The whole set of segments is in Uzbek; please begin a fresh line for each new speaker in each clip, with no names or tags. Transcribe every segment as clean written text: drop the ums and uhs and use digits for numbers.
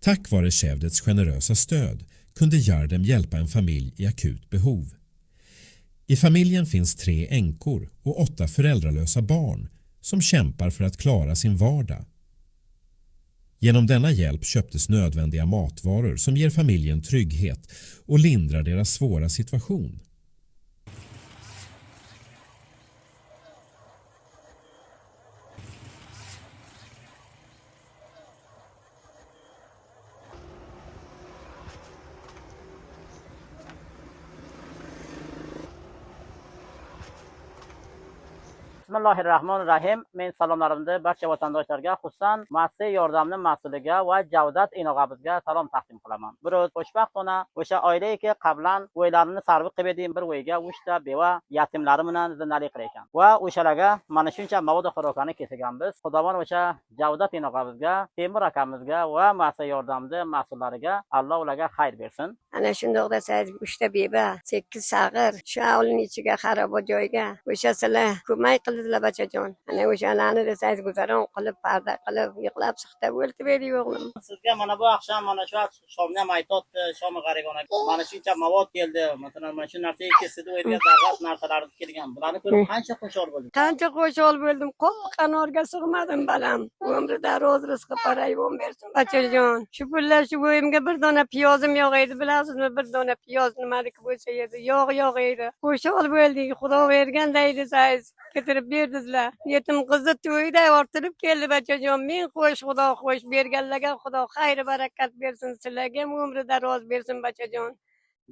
Tack vare Cevdets generösa stöd kunde Yardem hjälpa en familj i akut behov. I familjen finns 3 änkor och 8 föräldralösa barn som kämpar för att klara sin vardag. Genom denna hjälp köptes nödvändiga matvaror som ger familjen trygghet och lindrar deras svåra situation.
Bismillahirrahmanirrahim. Men salomlarimni barcha vatandoshlarga, xususan muassasa yordamni mas'uliga va Javdat inog'amizga salom taqdim qilaman. Bir o'z xo'shbaxtona o'sha oilaga qablan o'ylarini sarf qilib edim, bir o'yga 3 ta beva yatimlari bilan zindalik qilaykan. Va o'shalarga mana shuncha mavod xorokani kesganmiz. Xudovan o'sha Javdat inog'amizga, Temur akamizga va muassasa yordamni mas'ullariga Alloh ularga xayr bersin.
Ana shundoq desangiz 3 ta beva, 8 sag'ir, shu avlning ichiga xaroba joyga o'sha sizlar ko'mak qildinglar bachajon. Ana o'shalarni desangiz guzaron qilib, parda qilib, yig'lab siqtab o'ltib edi o'g'lim.
Sizga mana bu oqshom mana shu shomni ham aytibdi, shomi g'aribona. Mana shuncha mavod keldi. Masalan, mana shu narsaga kesidi o'yga zarrat narsalar kelgan. Bularni ko'rib qancha xushol bo'ldim.
Qancha xushol bo'ldim. Qo'p qanorga sig'madim balam. Umrida roz rizqi parayvon bersin bachajon. Shu pullar shu bo'yimga bir dona piyozim yo'q edi, bilasizmi? Bir dona piyoz nimadiki bo'lsa edi, yo'q edi. Xushol bo'ldik. Xudo berganday desangiz, ketirib berdinglar. Yetim qizni to'yda orttirib keldi bachajon. Men Xudo xo'sh berganlarga Xudo xayr barakat bersin, sizlarga umrida roz bersin bachajon.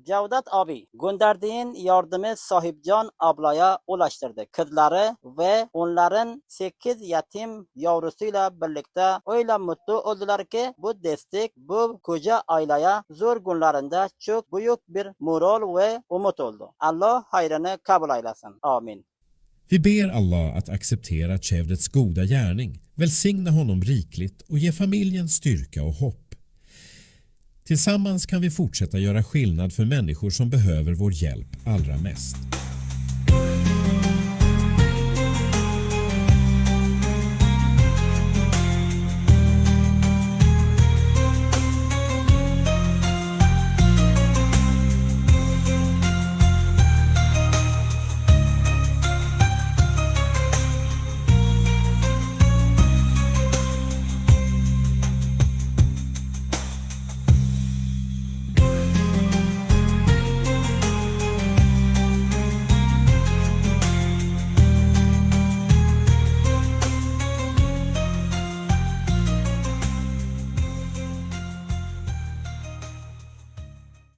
Javdat abi Gondardiyin yordami Sohibjon ablaya ulaştırdı. Kızları ve onların 8 yetim yavrusuyla birlikte öyle mutlu oldular ki bu destek bu koca aileye zor günlerinde çok büyük bir moral ve umut oldu. Allah hayrını kabul eylesin. Amin.
Vi ber Allah att acceptera Cevdets goda gärning, välsigna honom rikligt och ge familjen styrka och hopp. Tillsammans kan vi fortsätta göra skillnad för människor som behöver vår hjälp allra mest.